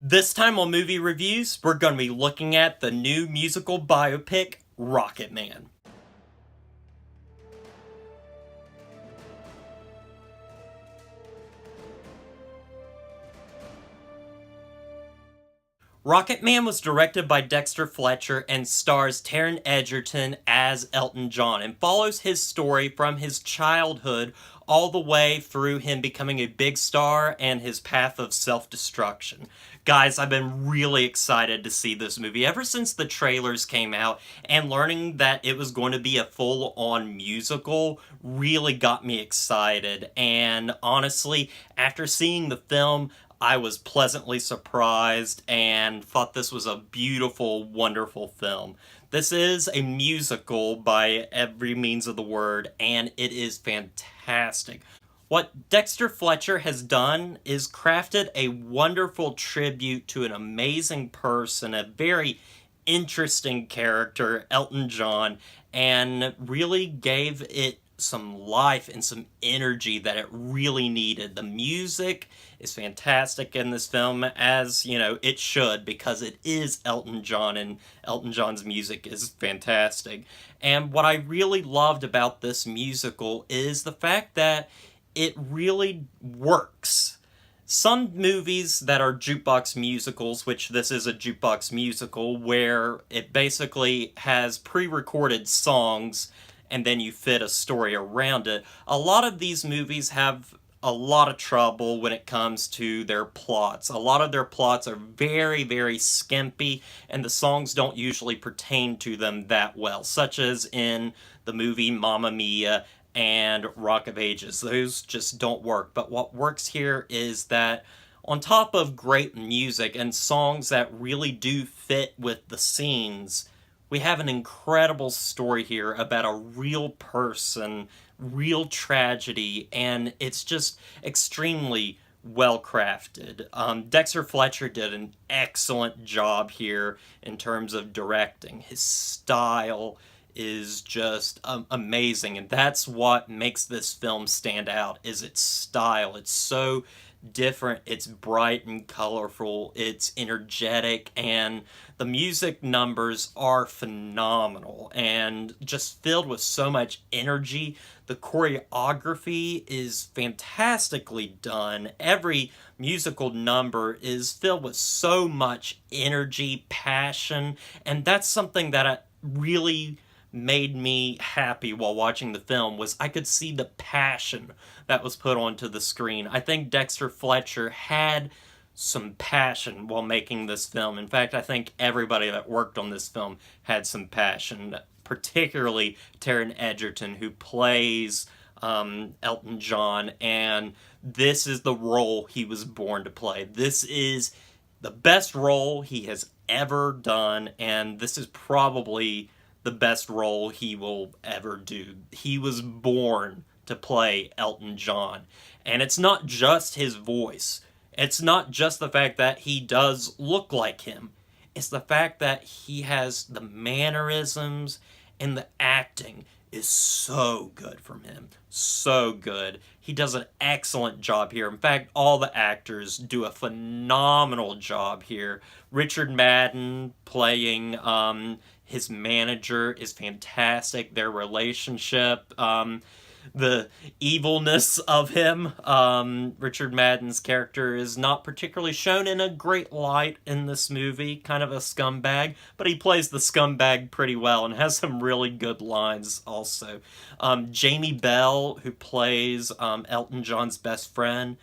This time on Movie Reviews, we're going to be looking at the new musical biopic, Rocketman. Rocketman was directed by Dexter Fletcher and stars Taron Egerton as Elton John and follows his story from his childhood all the way through him becoming a big star and his path of self-destruction. Guys, I've been really excited to see this movie ever since the trailers came out, and learning that it was going to be a full-on musical really got me excited. And honestly, after seeing the film, I was pleasantly surprised and thought this was a beautiful, wonderful film. This is a musical by every means of the word, and it is fantastic. What Dexter Fletcher has done is crafted a wonderful tribute to an amazing person, a very interesting character, Elton John, and really gave it some life and some energy that it really needed. The music is fantastic in this film, as you know it should, because it is Elton John and Elton John's music is fantastic. And what I really loved about this musical is the fact that it really works. Some movies that are jukebox musicals, which this is a jukebox musical, where it basically has pre-recorded songs and then you fit a story around it. A lot of these movies have a lot of trouble when it comes to their plots. A lot of their plots are very, very skimpy, and the songs don't usually pertain to them that well, such as in the movie Mamma Mia and Rock of Ages. Those just don't work. But what works here is that on top of great music and songs that really do fit with the scenes, we have an incredible story here about a real person, real tragedy, and it's just extremely well crafted. Dexter Fletcher did an excellent job here in terms of directing. His style is just amazing, and that's what makes this film stand out, is its style. It's so different, it's bright and colorful, it's energetic, and the music numbers are phenomenal and just filled with so much energy. The choreography is fantastically done. Every musical number is filled with so much energy, passion, and that's something that I really made me happy while watching the film, was I could see the passion that was put onto the screen. I think Dexter Fletcher had some passion while making this film. In fact, I think everybody that worked on this film had some passion, particularly Taron Egerton, who plays Elton John, and this is the role he was born to play. This is the best role he has ever done, and this is probably the best role he will ever do. He was born to play Elton John. And it's not just his voice. It's not just the fact that he does look like him. It's the fact that he has the mannerisms, and the acting is so good from him. So good. He does an excellent job here. In fact, all the actors do a phenomenal job here. Richard Madden playing his manager is fantastic. Their relationship, the evilness of him. Richard Madden's character is not particularly shown in a great light in this movie, kind of a scumbag, but he plays the scumbag pretty well and has some really good lines also. Jamie Bell, who plays Elton John's best friend,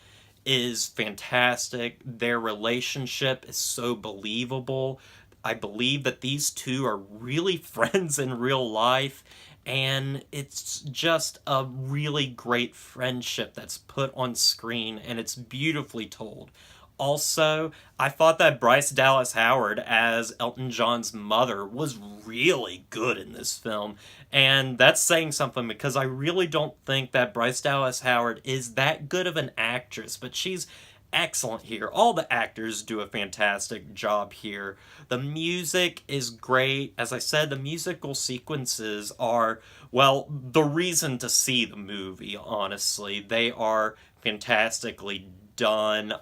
is fantastic. Their relationship is so believable. I believe that these two are really friends in real life, and it's just a really great friendship that's put on screen, and it's beautifully told. Also, I thought that Bryce Dallas Howard as Elton John's mother was really good in this film, and that's saying something because I really don't think that Bryce Dallas Howard is that good of an actress, but she's excellent here. All the actors do a fantastic job here. The music is great. As I said, the musical sequences are, well, the reason to see the movie, honestly. They are fantastically done.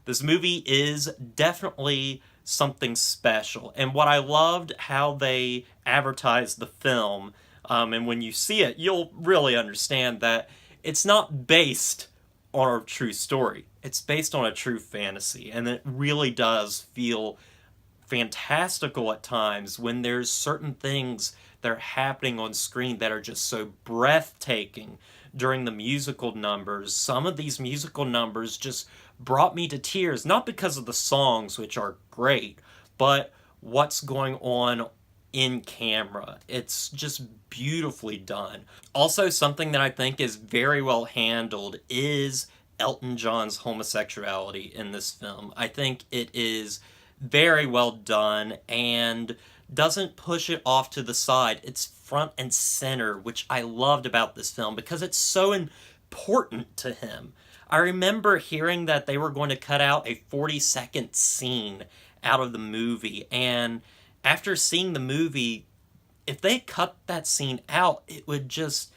This movie is definitely something special. And what I loved how they advertised the film, and when you see it, you'll really understand that it's not based on a true story. It's based on a true fantasy, and it really does feel fantastical at times when there's certain things that are happening on screen that are just so breathtaking during the musical numbers. Some of these musical numbers just brought me to tears, not because of the songs, which are great, but what's going on in camera. It's just beautifully done. Also, something that I think is very well handled is Elton John's homosexuality in this film. I think it is very well done and doesn't push it off to the side. It's front and center, which I loved about this film because it's so important to him. I remember hearing that they were going to cut out a 40-second scene out of the movie, and after seeing the movie, if they cut that scene out, it would just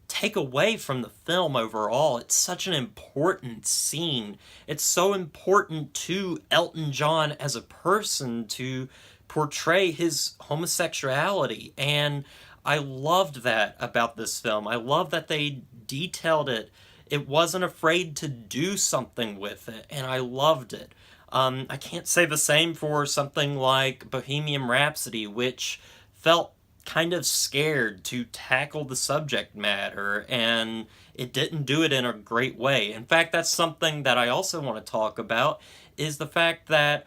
take away from the film overall. It's such an important scene. It's so important to Elton John as a person to portray his homosexuality, and I loved that about this film. I love that they detailed it. It wasn't afraid to do something with it, and I loved it. I can't say the same for something like Bohemian Rhapsody, which felt kind of scared to tackle the subject matter, and it didn't do it in a great way. In fact, that's something that I also want to talk about, is the fact that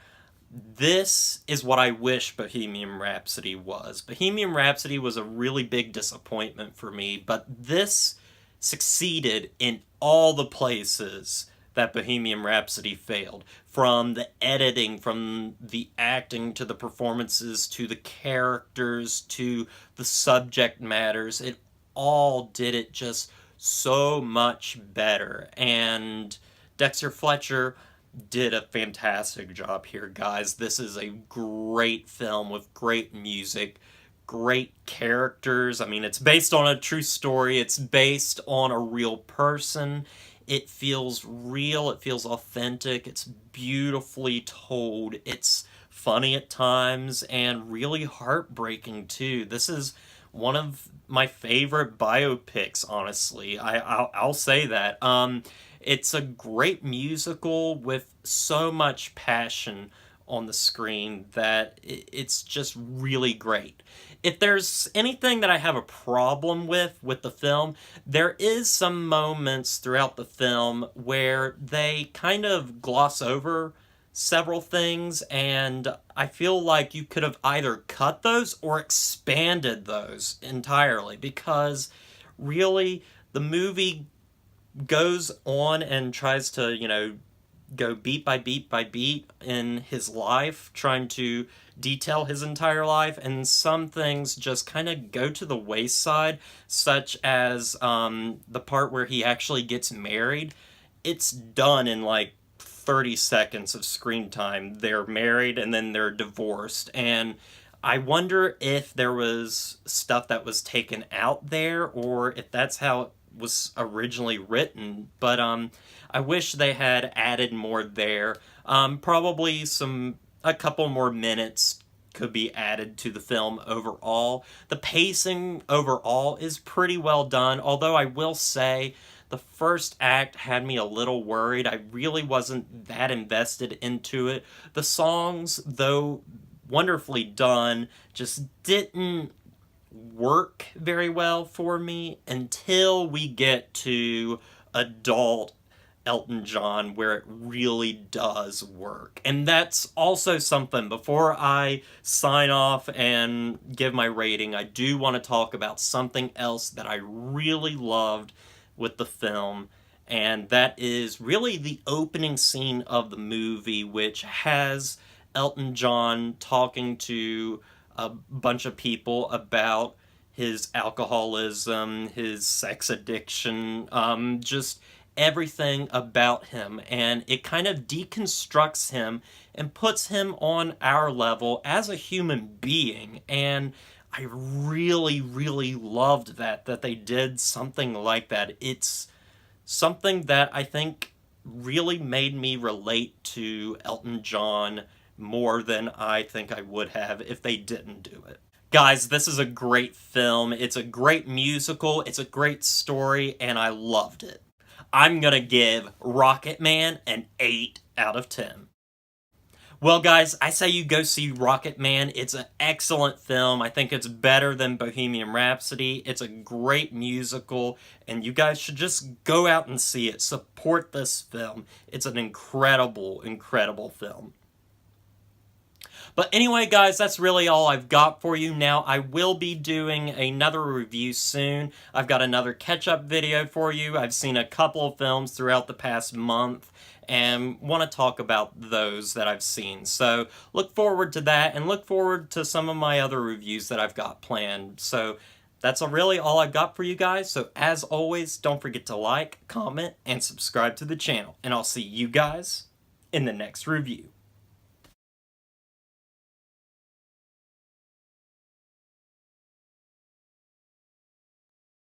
this is what I wish Bohemian Rhapsody was. Bohemian Rhapsody was a really big disappointment for me, but this succeeded in all the places that Bohemian Rhapsody failed. From the editing, from the acting, to the performances, to the characters, to the subject matters. It all did it just so much better. And Dexter Fletcher did a fantastic job here, guys. This is a great film with great music, great characters. I mean, it's based on a true story. It's based on a real person. It feels real. It feels authentic. It's beautifully told. It's funny at times and really heartbreaking too. This is one of my favorite biopics, honestly. I'll say that. It's a great musical with so much passion on the screen that it's just really great. If there's anything that I have a problem with the film, there is some moments throughout the film where they kind of gloss over several things, and I feel like you could have either cut those or expanded those entirely, because really the movie goes on and tries to, go beat by beat by beat in his life, trying to detail his entire life, and some things just kind of go to the wayside, such as the part where he actually gets married. It's done in like 30 seconds of screen time. They're married and then they're divorced, and I wonder if there was stuff that was taken out there, or if that's how it was originally written, but I wish they had added more there. Probably a couple more minutes could be added to the film overall. The pacing overall is pretty well done, although I will say the first act had me a little worried. I really wasn't that invested into it. The songs, though wonderfully done, just didn't work very well for me until we get to adult Elton John, where it really does work. And that's also something, before I sign off and give my rating, I do want to talk about something else that I really loved with the film, and that is really the opening scene of the movie, which has Elton John talking to a bunch of people about his alcoholism, his sex addiction, just everything about him. And it kind of deconstructs him and puts him on our level as a human being. And I really, really loved that they did something like that. It's something that I think really made me relate to Elton John more than I think I would have if they didn't do it. Guys, this is a great film. It's a great musical. It's a great story, and I loved it. I'm gonna give Rocketman an 8 out of 10. Well, guys, I say you go see Rocketman. It's an excellent film. I think it's better than Bohemian Rhapsody. It's a great musical, and you guys should just go out and see it. Support this film. It's an incredible, incredible film. But anyway, guys, that's really all I've got for you now. I will be doing another review soon. I've got another catch-up video for you. I've seen a couple of films throughout the past month and want to talk about those that I've seen. So look forward to that, and look forward to some of my other reviews that I've got planned. So that's really all I've got for you guys. So as always, don't forget to like, comment, and subscribe to the channel. And I'll see you guys in the next review.